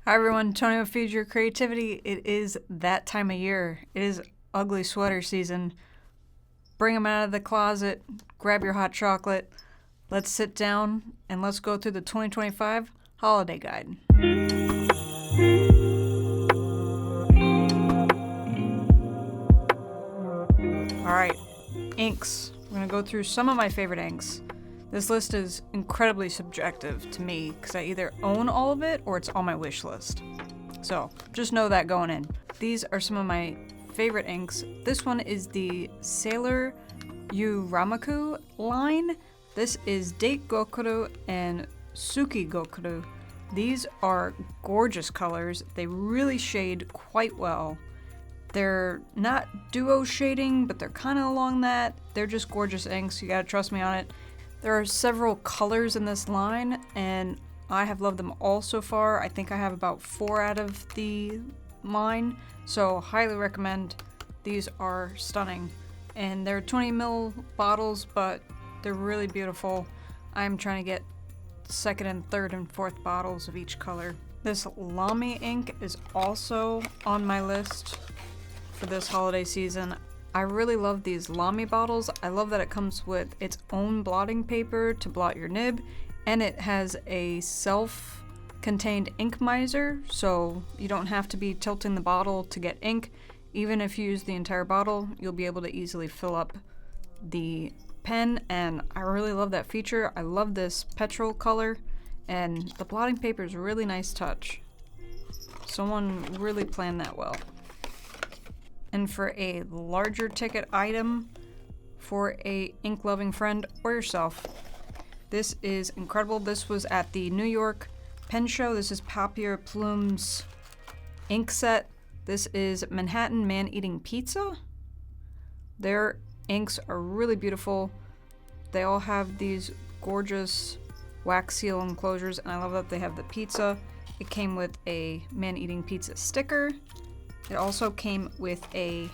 Hi everyone, Tony with Feed Your Creativity. It is that time of year. It is ugly sweater season. Bring them out of the closet, grab your hot chocolate. Let's sit down and let's go through the 2025 holiday guide. Alright, inks. We're going to go through some of my favorite inks. This list is incredibly subjective to me because I either own all of it or it's on my wish list. So just know that going in. These are some of my favorite inks. This one is the Sailor Yurameku line. This is Date Gokoro and Suki Gokoro. These are gorgeous colors. They really shade quite well. They're not duo shading, but they're kind of along that. They're just gorgeous inks. You gotta trust me on it. There are several colors in this line, and I have loved them all so far. I think I have about 4 out of the line, so highly recommend. These are stunning. And they're 20 ml bottles, but they're really beautiful. I'm trying to get second and third and fourth bottles of each color. This Lamy ink is also on my list for this holiday season. I really love these Lamy bottles. I love that it comes with its own blotting paper to blot your nib, and it has a self-contained ink miser, so you don't have to be tilting the bottle to get ink. Even if you use the entire bottle, you'll be able to easily fill up the pen, and I really love that feature. I love this petrol color, and the blotting paper is a really nice touch. Someone really planned that well. And for a larger ticket item for a ink loving friend or yourself, this is incredible. This was at the New York Pen Show. This is Papier Plume's ink set. This is Manhattan Man Eating Pizza. Their inks are really beautiful. They all have these gorgeous wax seal enclosures, and I love that they have the pizza. It came with a Man Eating Pizza sticker. It also came with a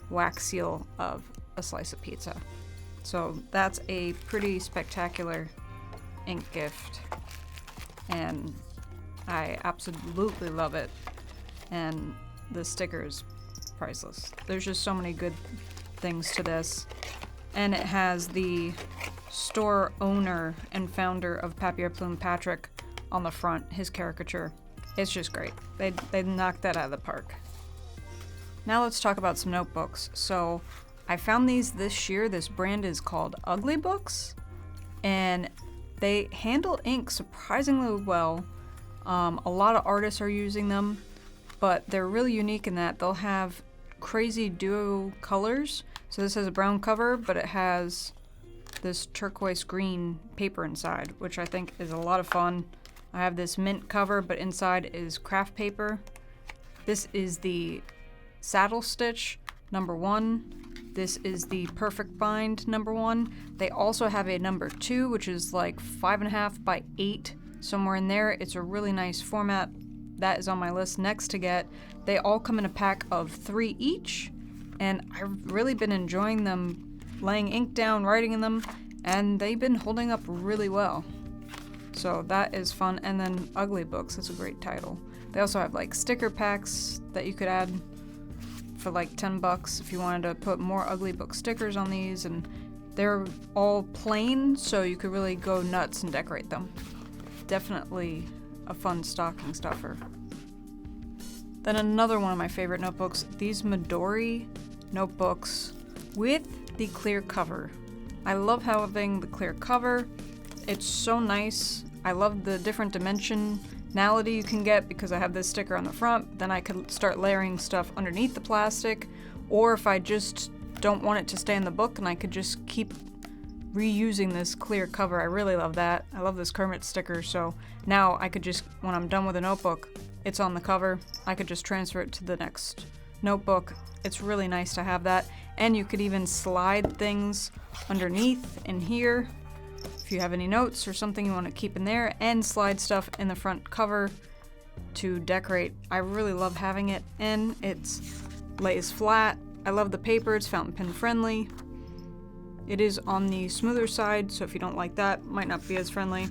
wax seal of a slice of pizza. So that's a pretty spectacular ink gift. And I absolutely love it. And the sticker is priceless. There's just so many good things to this. And it has the store owner and founder of Papier Plume, Patrick, on the front, his caricature. It's just great. They knocked that out of the park. Now let's talk about some notebooks. So I found these this year. This brand is called Uglybooks, and they handle ink surprisingly well. A lot of artists are using them, but they're really unique in that they'll have crazy duo colors. So this has a brown cover, but it has this turquoise green paper inside, which I think is a lot of fun. I have this mint cover, but inside is craft paper. This is the Saddle Stitch #1. This is the Perfect Bind #1. They also have a #2, which is like 5.5 by 8, somewhere in there. It's a really nice format. That is on my list next to get. They all come in a pack of 3 each, and I've really been enjoying them, laying ink down, writing in them, and they've been holding up really well. So that is fun. And then Uglybooks, that's a great title. They also have like sticker packs that you could add for like $10 if you wanted to put more Uglybook stickers on these, and they're all plain, so you could really go nuts and decorate them. Definitely a fun stocking stuffer. Then another one of my favorite notebooks, these Midori notebooks with the clear cover. I love having the clear cover. It's so nice. I love the different dimensionality you can get because I have this sticker on the front. Then I could start layering stuff underneath the plastic, or if I just don't want it to stay in the book, and I could just keep reusing this clear cover. I really love that. I love this Kermit sticker, so now I could just, when I'm done with a notebook, it's on the cover. I could just transfer it to the next notebook. It's really nice to have that. And you could even slide things underneath in here if you have any notes or something you want to keep in there, and slide stuff in the front cover to decorate. I really love having it, and it lays flat. I love the paper. It's fountain pen friendly. It is on the smoother side, so if you don't like that, it might not be as friendly.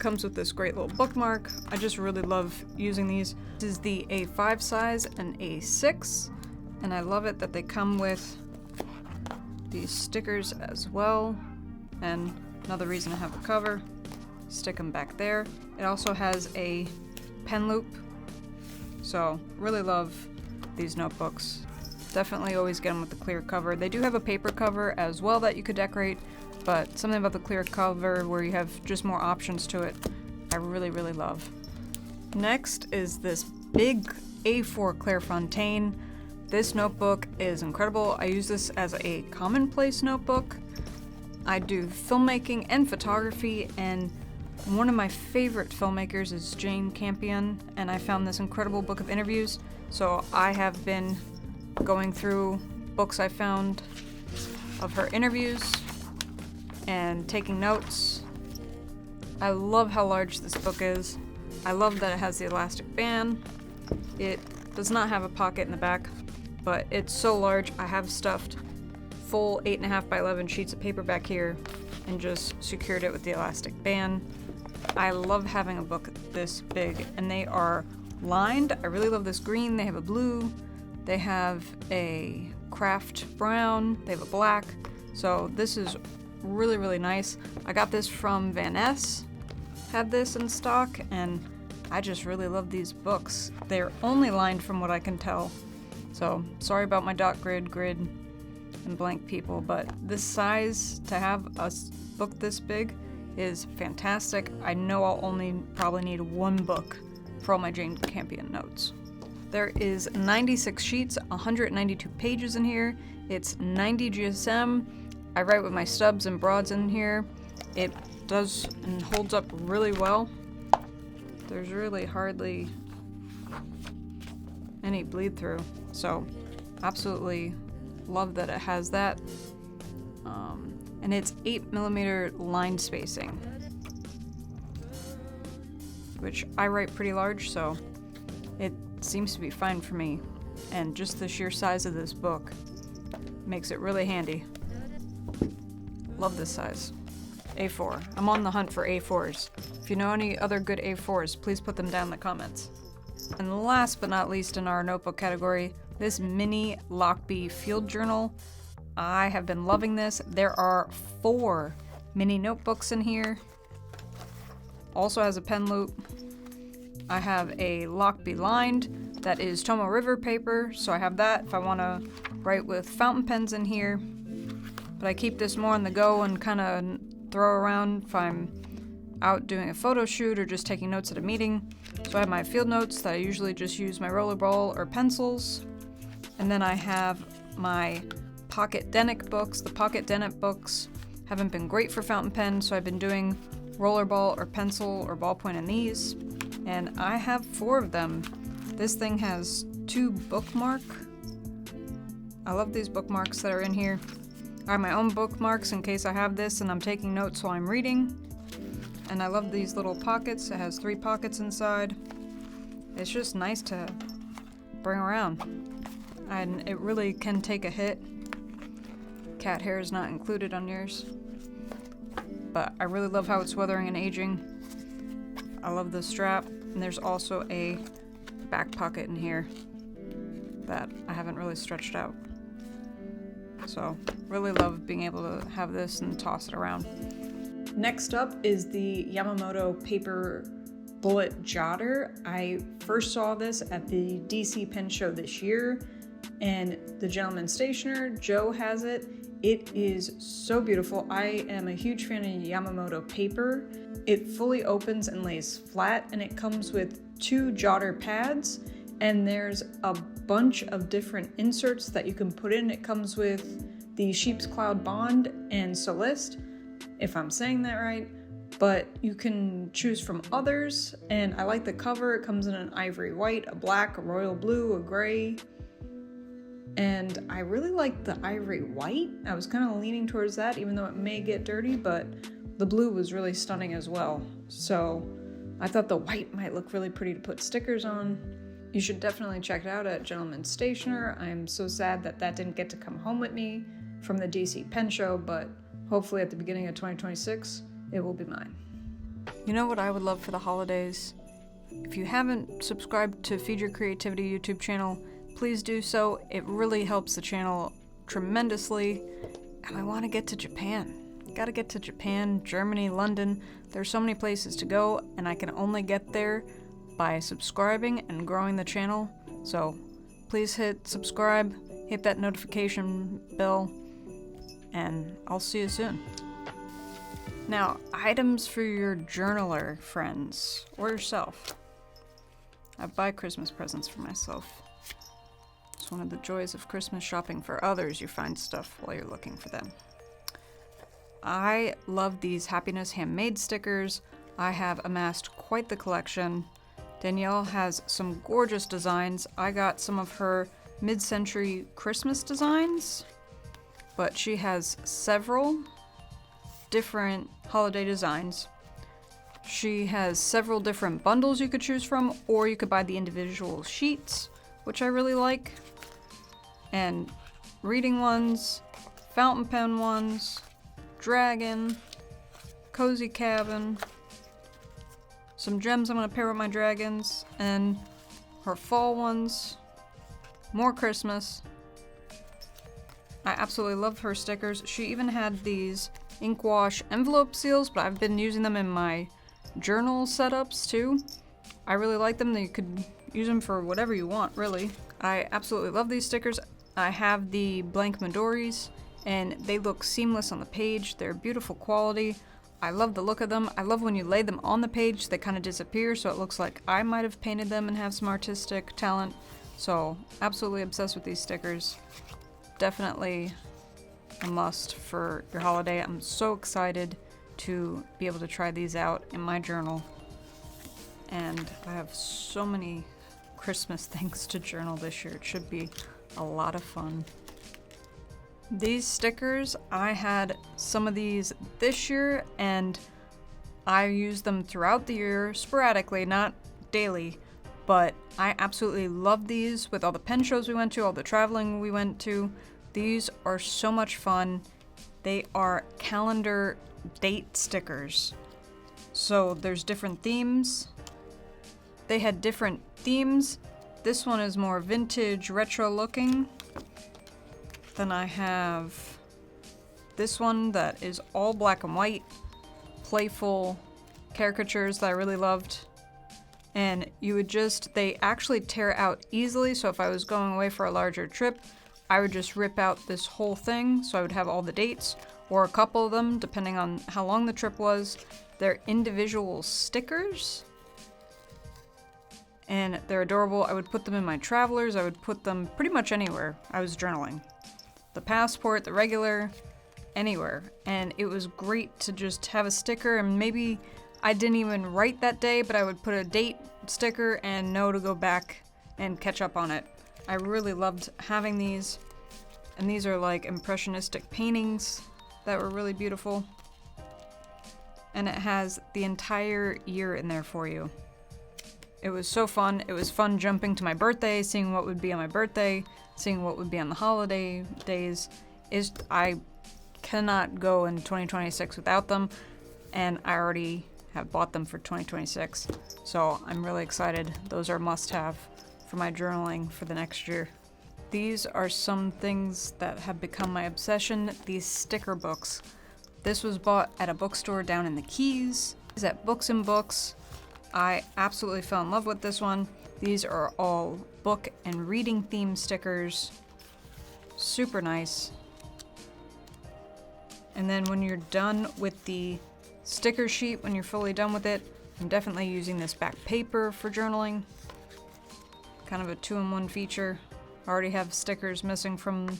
comes with this great little bookmark. I just really love using these. This is the A5 size and A6, and I love it that they come with these stickers as well. And another reason to have the cover, stick them back there. It also has a pen loop, so really love these notebooks. Definitely always get them with the clear cover. They do have a paper cover as well that you could decorate, but something about the clear cover where you have just more options to it, I really, really love. Next is this big A4 Clairefontaine. This notebook is incredible. I use this as a commonplace notebook. I do filmmaking and photography, and one of my favorite filmmakers is Jane Campion, and I found this incredible book of interviews, so I have been going through books I found of her interviews and taking notes. I love how large this book is. I love that it has the elastic band. It does not have a pocket in the back, but it's so large. I have stuffed full 8.5 by 11 sheets of paper back here and just secured it with the elastic band. I love having a book this big, and they are lined. I really love this green. They have a blue, they have a craft brown, they have a black. So this is really, really nice. I got this from Van Ness, had this in stock, and I just really love these books. They're only lined from what I can tell. So sorry about my dot grid, and blank people, but this size to have a book this big is fantastic. I know I'll only probably need one book for all my Jane Campion notes. There is 96 sheets, 192 pages in here. It's 90 GSM. I write with my stubs and broads in here. It does and holds up really well. There's really hardly any bleed through, so absolutely love that it has that. And it's 8mm line spacing, which I write pretty large, so it seems to be fine for me. And just the sheer size of this book makes it really handy. Love this size. A4. I'm on the hunt for A4s. If you know any other good A4s, please put them down in the comments. And last but not least in our notebook category, this mini Lochby field journal. I have been loving this. There are 4 mini notebooks in here. Also has a pen loop. I have a Lochby lined that is Tomo River paper, so I have that if I want to write with fountain pens in here. But I keep this more on the go and kind of throw around if I'm out doing a photo shoot or just taking notes at a meeting. So I have my field notes that I usually just use my rollerball or pencils. And then I have my Pocket Denic books. The Pocket Denic books haven't been great for fountain pen, so I've been doing rollerball or pencil or ballpoint in these. And I have 4 of them. This thing has 2 bookmark. I love these bookmarks that are in here. I have my own bookmarks in case I have this and I'm taking notes while I'm reading. And I love these little pockets. It has 3 pockets inside. It's just nice to bring around. And it really can take a hit. Cat hair is not included on yours. But I really love how it's weathering and aging. I love the strap. And there's also a back pocket in here that I haven't really stretched out. So really love being able to have this and toss it around. Next up is the Yamamoto paper bullet jotter. I first saw this at the DC Pen Show this year, and the gentleman stationer, Joe, has it. It is so beautiful. I am a huge fan of Yamamoto paper. It fully opens and lays flat, and it comes with 2 jotter pads, and there's a bunch of different inserts that you can put in. It comes with the Sheep's Cloud Bond and Solist, if I'm saying that right, but you can choose from others, and I like the cover. It comes in an ivory white, a black, a royal blue, a gray, and I really like the ivory white. I was kind of leaning towards that, even though it may get dirty, but the blue was really stunning as well. So I thought the white might look really pretty to put stickers on. You should definitely check it out at Gentleman Stationer. I'm so sad that that didn't get to come home with me from the DC Pen Show, but hopefully at the beginning of 2026, it will be mine. You know what I would love for the holidays? If you haven't subscribed to Feed Your Creativity YouTube channel, please do so. It really helps the channel tremendously. And I want to get to Japan. Gotta get to Japan, Germany, London. There's so many places to go, and I can only get there by subscribing and growing the channel. So please hit subscribe, hit that notification bell, and I'll see you soon. Now, items for your journaler friends or yourself. I buy Christmas presents for myself. It's one of the joys of Christmas shopping for others. You find stuff while you're looking for them. I love these Happiness Handmade stickers. I have amassed quite the collection. Danielle has some gorgeous designs. I got some of her mid-century Christmas designs, but she has several different holiday designs. She has several different bundles you could choose from, or you could buy the individual sheets, which I really like. And reading ones, fountain pen ones, dragon, cozy cabin, some gems I'm going to pair with my dragons, and her fall ones, more Christmas. I absolutely love her stickers. She even had these ink wash envelope seals, but I've been using them in my journal setups too. I really like them. You could use them for whatever you want, really. I absolutely love these stickers. I have the blank Midoris, and they look seamless on the page. They're beautiful quality. I love the look of them. I love when you lay them on the page, they kind of disappear, so it looks like I might have painted them and have some artistic talent. So, absolutely obsessed with these stickers. Definitely a must for your holiday. I'm so excited to be able to try these out in my journal. And I have so many Christmas things to journal this year. It should be a lot of fun. These stickers, I had some of these this year, and I use them throughout the year, sporadically, not daily, but I absolutely love these with all the pen shows we went to, all the traveling we went to. These are so much fun. They are calendar date stickers. So there's different themes. They had different themes. This one is more vintage, retro looking. Then I have this one that is all black and white, playful caricatures that I really loved. And they actually tear out easily, so if I was going away for a larger trip, I would just rip out this whole thing, so I would have all the dates, or a couple of them, depending on how long the trip was. They're individual stickers, and they're adorable. I would put them in my travelers, I would put them pretty much anywhere I was journaling. The passport, the regular, anywhere. And it was great to just have a sticker, and maybe I didn't even write that day, but I would put a date sticker and know to go back and catch up on it. I really loved having these, and these are like impressionistic paintings that were really beautiful. And it has the entire year in there for you. It was so fun. It was fun jumping to my birthday, seeing what would be on my birthday, seeing what would be on the holiday days. I cannot go in 2026 without them, and I already have bought them for 2026, so I'm really excited. Those are must-have for my journaling for the next year. These are some things that have become my obsession, these sticker books. This was bought at a bookstore down in the Keys. It's at Books and Books. I absolutely fell in love with this one. These are all book and reading theme stickers. Super nice. And then when you're done with the sticker sheet, when you're fully done with it, I'm definitely using this back paper for journaling. Kind of a 2-in-1 feature. I already have stickers missing from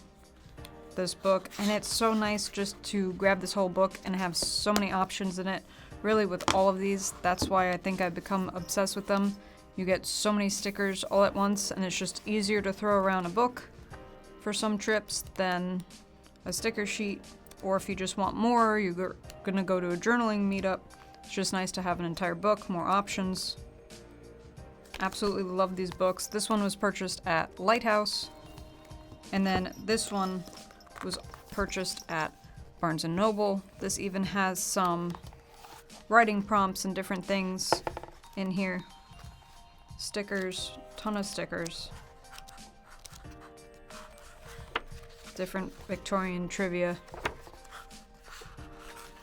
this book, and it's so nice just to grab this whole book and have so many options in it. Really, with all of these, that's why I think I've become obsessed with them. You get so many stickers all at once, and it's just easier to throw around a book for some trips than a sticker sheet. Or if you just want more, you're gonna go to a journaling meetup. It's just nice to have an entire book, more options. Absolutely love these books. This one was purchased at Lighthouse, and then this one was purchased at Barnes & Noble. This even has some writing prompts and different things in here. Stickers, ton of stickers. Different Victorian trivia.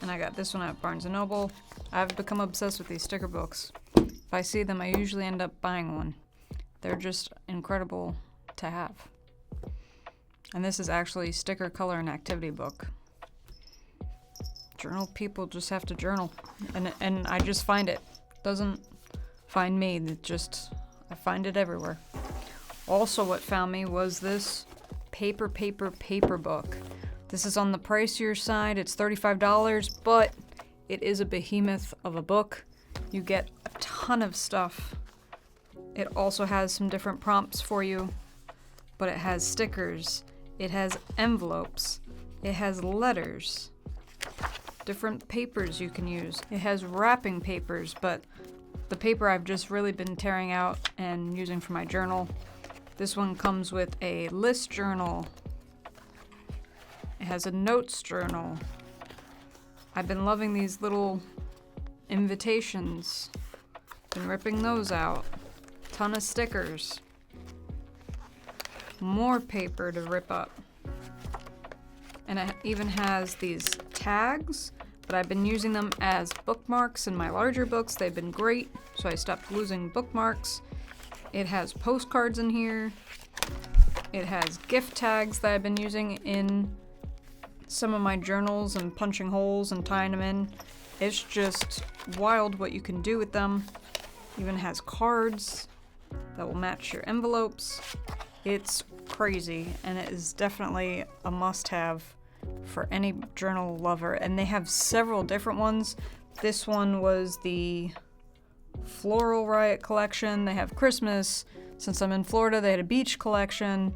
And I got this one at Barnes & Noble. I've become obsessed with these sticker books. If I see them, I usually end up buying one. They're just incredible to have. And this is actually sticker, color, and activity book. Journal people just have to journal. And I just find it. Doesn't find me. It just, I find it everywhere. Also what found me was this paper book. This is on the pricier side. It's $35, but it is a behemoth of a book. You get a ton of stuff. It also has some different prompts for you, but it has stickers. It has envelopes. It has letters. Different papers you can use. It has wrapping papers, but the paper I've just really been tearing out and using for my journal. This one comes with a list journal. It has a notes journal. I've been loving these little invitations. Been ripping those out. Ton of stickers. More paper to rip up. And it even has these tags, but I've been using them as bookmarks in my larger books. They've been great, so I stopped losing bookmarks. It has postcards in here. It has gift tags that I've been using in some of my journals and punching holes and tying them in. It's just wild what you can do with them. Even has cards that will match your envelopes. It's crazy, and it is definitely a must-have for any journal lover. And they have several different ones. This one was the Floral Riot collection. They have Christmas. Since I'm in Florida, they had a beach collection.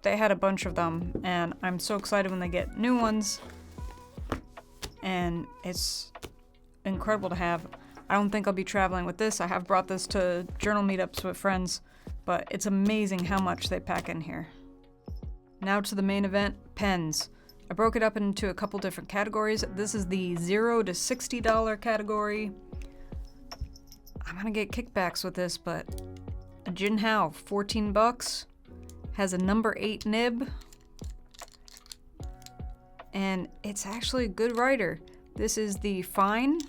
They had a bunch of them, and I'm so excited when they get new ones. And it's incredible to have. I don't think I'll be traveling with this. I have brought this to journal meetups with friends, but it's amazing how much they pack in here. Now to the main event, pens. I broke it up into a couple different categories. This is the $0 to $60 category. I'm gonna get kickbacks with this, but a JINHAO, $14, has a number 8 nib, and it's actually a good writer. This is the fine,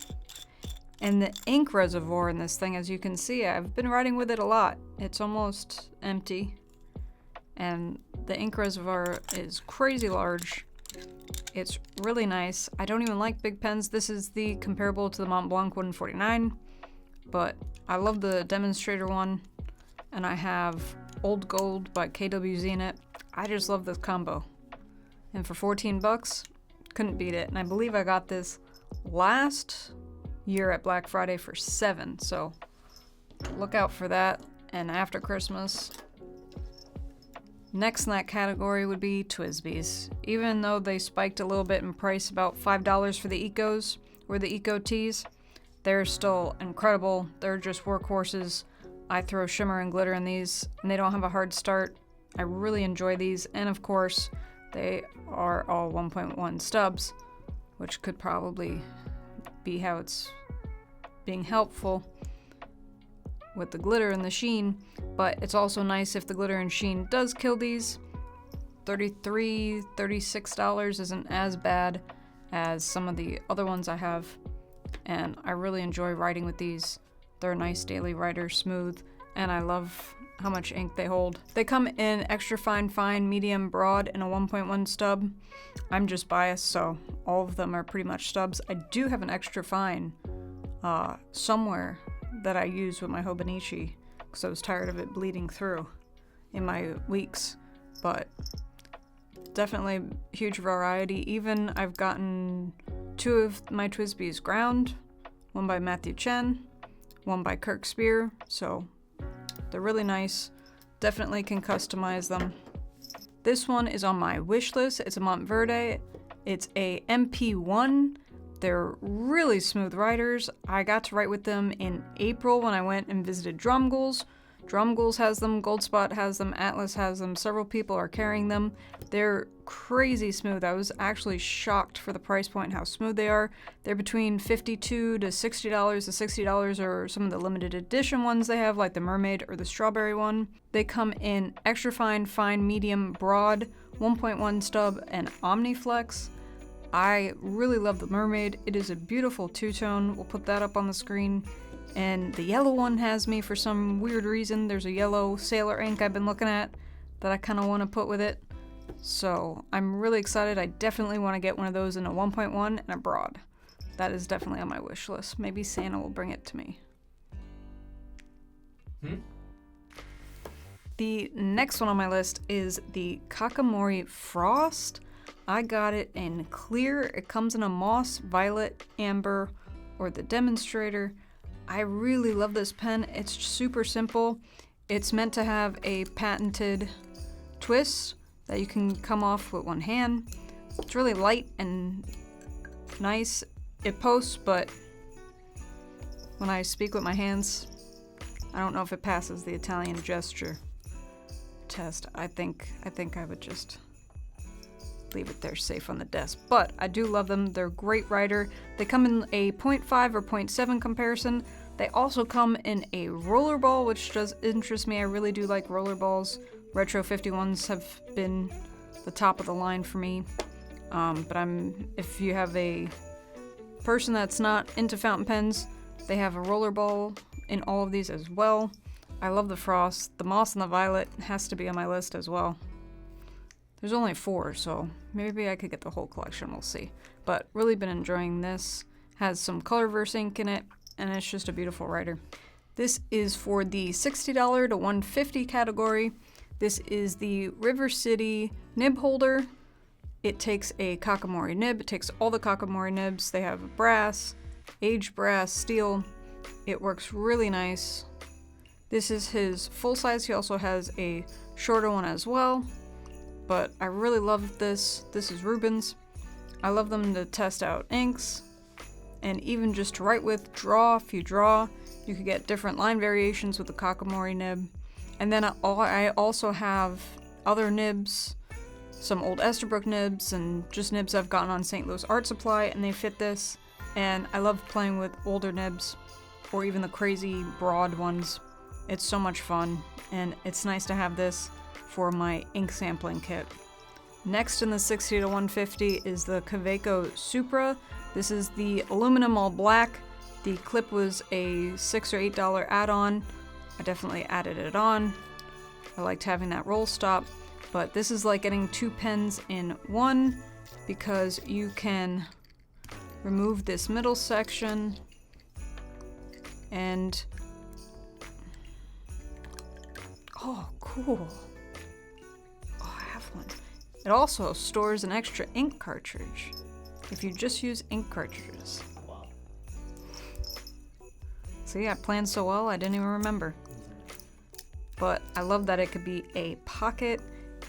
and the ink reservoir in this thing, as you can see, I've been writing with it a lot. It's almost empty, and the ink reservoir is crazy large. It's really nice. I don't even like big pens. This is the comparable to the Mont Blanc 149, but I love the demonstrator one, and I have Old Gold by KWZ in it. I just love this combo. And for $14, couldn't beat it. And I believe I got this last year at Black Friday for $7, so look out for that. And after Christmas. Next in that category would be TWSBIs. Even though they spiked a little bit in price, about $5 for the Ecos or the Eco Tees, they're still incredible. They're just workhorses. I throw shimmer and glitter in these, and they don't have a hard start. I really enjoy these, and of course, they are all 1.1 stubs, which could probably be how it's being helpful with the glitter and the sheen, but it's also nice if the glitter and sheen does kill these. $33, $36 isn't as bad as some of the other ones I have, and I really enjoy writing with these. They're a nice daily writer, smooth, and I love how much ink they hold. They come in extra fine, medium, broad, and a 1.1 stub. I'm just biased, so all of them are pretty much stubs. I do have an extra fine somewhere that I use with my Hobonichi because I was tired of it bleeding through in my weeks, but definitely huge variety. Even I've gotten 2 of my TWSBIs ground, one by Matthew Chen, one by Kirk Spear, so they're really nice. Definitely can customize them. This one is on my wish list. It's a Montverde. It's a MP1. They're really smooth writers. I got to write with them in April when I went and visited Drumgools, Drum Ghouls has them, Goldspot has them, Atlas has them, several people are carrying them. They're crazy smooth. I was actually shocked for the price point how smooth they are. They're between $52 to $60. The $60 are some of the limited edition ones they have, like the Mermaid or the Strawberry one. They come in extra fine, fine, medium, broad, 1.1 stub, and Omniflex. I really love the Mermaid. It is a beautiful two-tone. We'll put that up on the screen. And the yellow one has me for some weird reason. There's a yellow Sailor ink I've been looking at that I kind of want to put with it. So I'm really excited. I definitely want to get one of those in a 1.1 and a broad. That is definitely on my wish list. Maybe Santa will bring it to me. The next one on my list is the Kakamori Frost. I got it in clear. It comes in a moss, violet, amber, or the demonstrator. I really love this pen. It's super simple. It's meant to have a patented twist that you can come off with one hand. It's really light and nice. It posts, but when I speak with my hands, I don't know if it passes the Italian gesture test. I think I would just leave it there safe on the desk. But I do love them. They're a great writer. They come in a 0.5 or 0.7 comparison. They also come in a rollerball, which does interest me. I really do like rollerballs. Retro 51s have been the top of the line for me. But if you have a person that's not into fountain pens, they have a rollerball in all of these as well. I love the Frost. The Moss and the Violet has to be on my list as well. There's only 4, so maybe I could get the whole collection, we'll see. But really been enjoying this. Has some Colorverse ink in it, and it's just a beautiful writer. This is for the $60 to $150 category. This is the River City nib holder. It takes a Kakamori nib. It takes all the Kakamori nibs. They have brass, aged brass, steel. It works really nice. This is his full size. He also has a shorter one as well. But I really love this. This is Rubens. I love them to test out inks. And even just to write with, draw. If you draw, you could get different line variations with the Kakamori nib. And then I also have other nibs, some old Esterbrook nibs, and just nibs I've gotten on St. Louis Art Supply, and they fit this. And I love playing with older nibs, or even the crazy broad ones. It's so much fun, and it's nice to have this for my ink sampling kit. Next in the 60 to 150 is the Kaweco Supra. This is the aluminum all black. The clip was a $6 or $8 add-on. I definitely added it on. I liked having that roll stop, but this is like getting 2 pens in one because you can remove this middle section and oh, cool. Oh, I have one. It also stores an extra ink cartridge if you just use ink cartridges. Wow. See, I planned so well, I didn't even remember. But I love that it could be a pocket,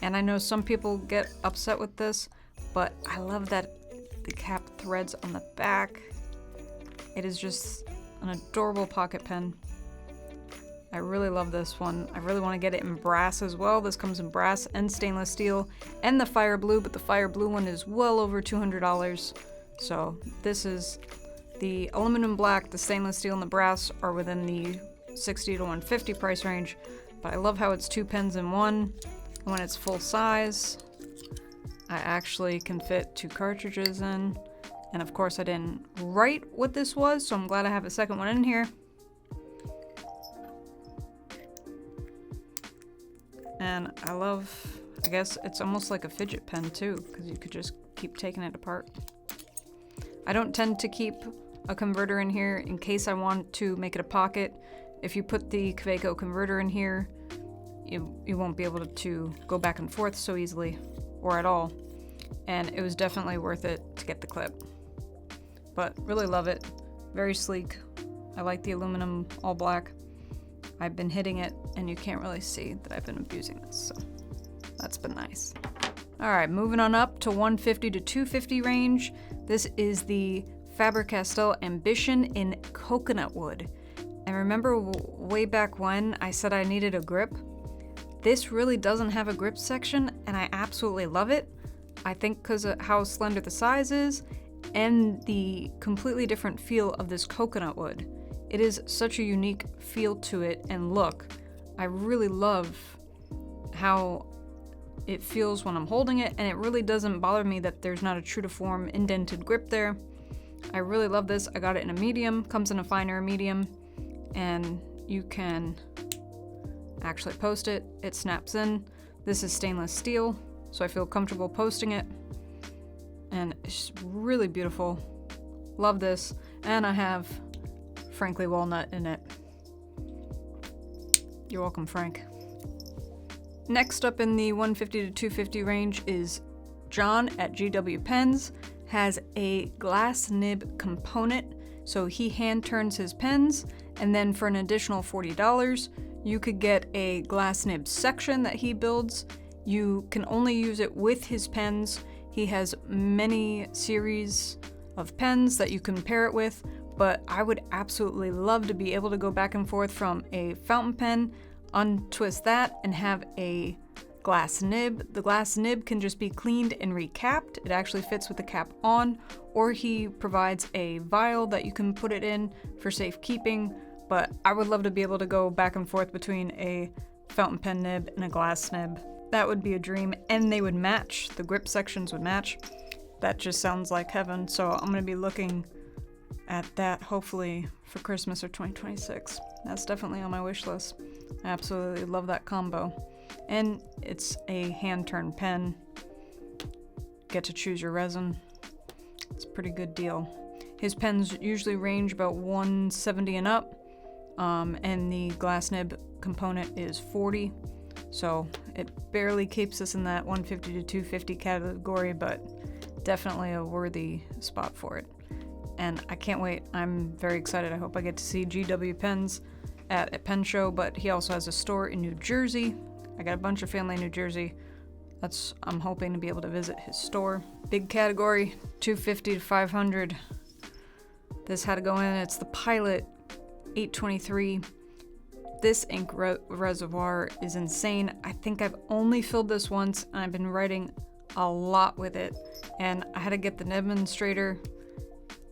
and I know some people get upset with this, but I love that the cap threads on the back. It is just an adorable pocket pen. I really love this one. I really want to get it in brass as well. This comes in brass and stainless steel and the fire blue, but the fire blue one is well over $200. So this is the aluminum black, the stainless steel, and the brass are within the 60 to 150 price range. But I love how it's 2 pens in one. And when it's full size, I actually can fit 2 cartridges in. And of course I didn't write what this was, so I'm glad I have a second one in here. And I love, I guess it's almost like a fidget pen too, because you could just keep taking it apart. I don't tend to keep a converter in here in case I want to make it a pocket. If you put the Kaweco converter in here, you won't be able to go back and forth so easily, or at all. And it was definitely worth it to get the clip. But really love it. Very sleek. I like the aluminum all black. I've been hitting it, and you can't really see that I've been abusing this, so that's been nice. Alright, moving on up to 150 to 250 range. This is the Faber-Castell Ambition in coconut wood. And remember way back when I said I needed a grip? This really doesn't have a grip section, and I absolutely love it. I think because of how slender the size is, and the completely different feel of this coconut wood. It is such a unique feel to it and look. I really love how it feels when I'm holding it, and it really doesn't bother me that there's not a true to form indented grip there. I really love this. I got it in a medium, comes in a finer medium, and you can actually post it. It snaps in. This is stainless steel, so I feel comfortable posting it. And it's really beautiful. Love this. And I have Frankly Walnut in it. You're welcome, Frank. Next up in the 150 to 250 range is John at GW Pens. Has a glass nib component, so he hand turns his pens, and then for an additional $40, you could get a glass nib section that he builds. You can only use it with his pens. He has many series of pens that you can pair it with, but I would absolutely love to be able to go back and forth from a fountain pen, untwist that, and have a glass nib. The glass nib can just be cleaned and recapped. It actually fits with the cap on, or he provides a vial that you can put it in for safekeeping, but I would love to be able to go back and forth between a fountain pen nib and a glass nib. That would be a dream, and they would match. The grip sections would match. That just sounds like heaven, so I'm going to be looking at that hopefully for Christmas or 2026. That's definitely on my wish list. I absolutely love that combo. And it's a hand-turned pen. Get to choose your resin. It's a pretty good deal. His pens usually range about $170 and up, and the glass nib component is $40. So it barely keeps us in that 150 to 250 category, but definitely a worthy spot for it. And I can't wait. I'm very excited. I hope I get to see GW Pens at a pen show, but he also has a store in New Jersey. I got a bunch of family in New Jersey. I'm hoping to be able to visit his store. Big category, 250 to 500. This had to go in. It's the Pilot 823. This ink reservoir is insane. I think I've only filled this once, and I've been writing a lot with it. And I had to get the demonstrator.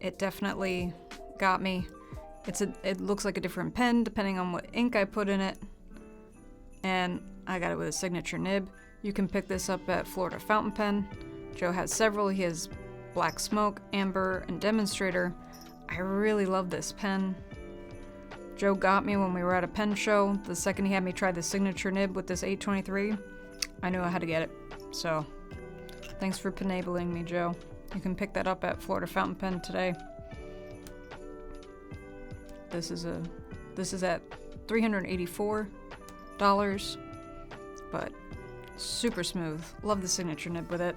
It definitely got me. It looks like a different pen depending on what ink I put in it. And I got it with a signature nib. You can pick this up at Florida Fountain Pen. Joe has several. He has Black Smoke, Amber, and Demonstrator. I really love this pen. Joe got me when we were at a pen show. The second he had me try the signature nib with this 823, I knew I had to get it. So, thanks for enabling me, Joe. You can pick that up at Florida Fountain Pen today. This is at $384, but super smooth. Love the signature nib with it.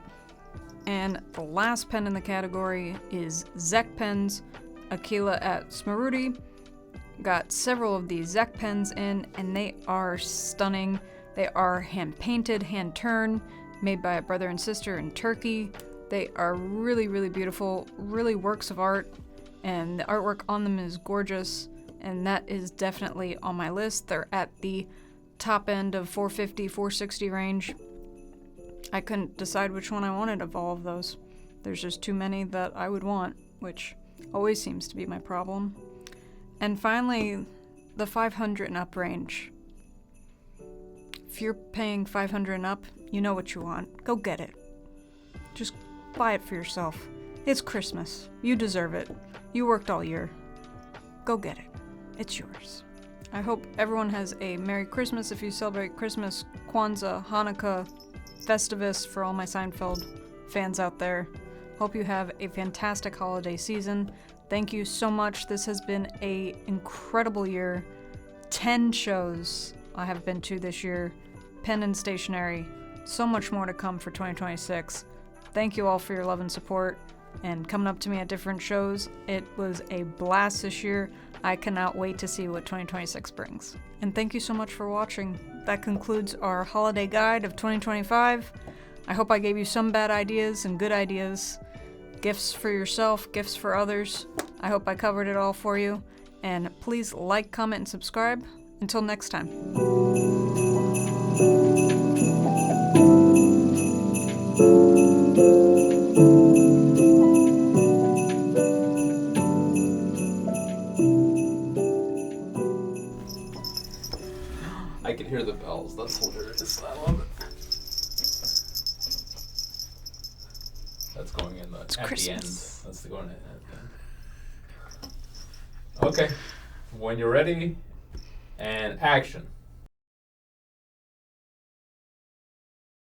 And the last pen in the category is Zek pens. Akila at Smaruti got several of these Zek pens in, and they are stunning. They are hand painted, hand turned, made by a brother and sister in Turkey. They are really, really beautiful, really works of art, and the artwork on them is gorgeous, and that is definitely on my list. They're at the top end of 450, 460 range. I couldn't decide which one I wanted of all of those. There's just too many that I would want, which always seems to be my problem. And finally, the 500 and up range. If you're paying 500 and up, you know what you want. Go get it. Just buy it for yourself. It's Christmas. You deserve it. You worked all year. Go get it. It's yours. I hope everyone has a Merry Christmas if you celebrate Christmas, Kwanzaa, Hanukkah, Festivus for all my Seinfeld fans out there. Hope you have a fantastic holiday season. Thank you so much. This has been an incredible year. 10 shows I have been to this year. Pen and stationery. So much more to come for 2026. Thank you all for your love and support and coming up to me at different shows. It was a blast this year. I cannot wait to see what 2026 brings. And thank you so much for watching. That concludes our holiday guide of 2025. I hope I gave you some bad ideas and good ideas. Gifts for yourself, gifts for others. I hope I covered it all for you. And please like, comment, and subscribe. Until next time. I can hear the bells. That's hilarious. I love it. That's going in at Christmas. the end. That's going in at the end. Okay. When you're ready, and action.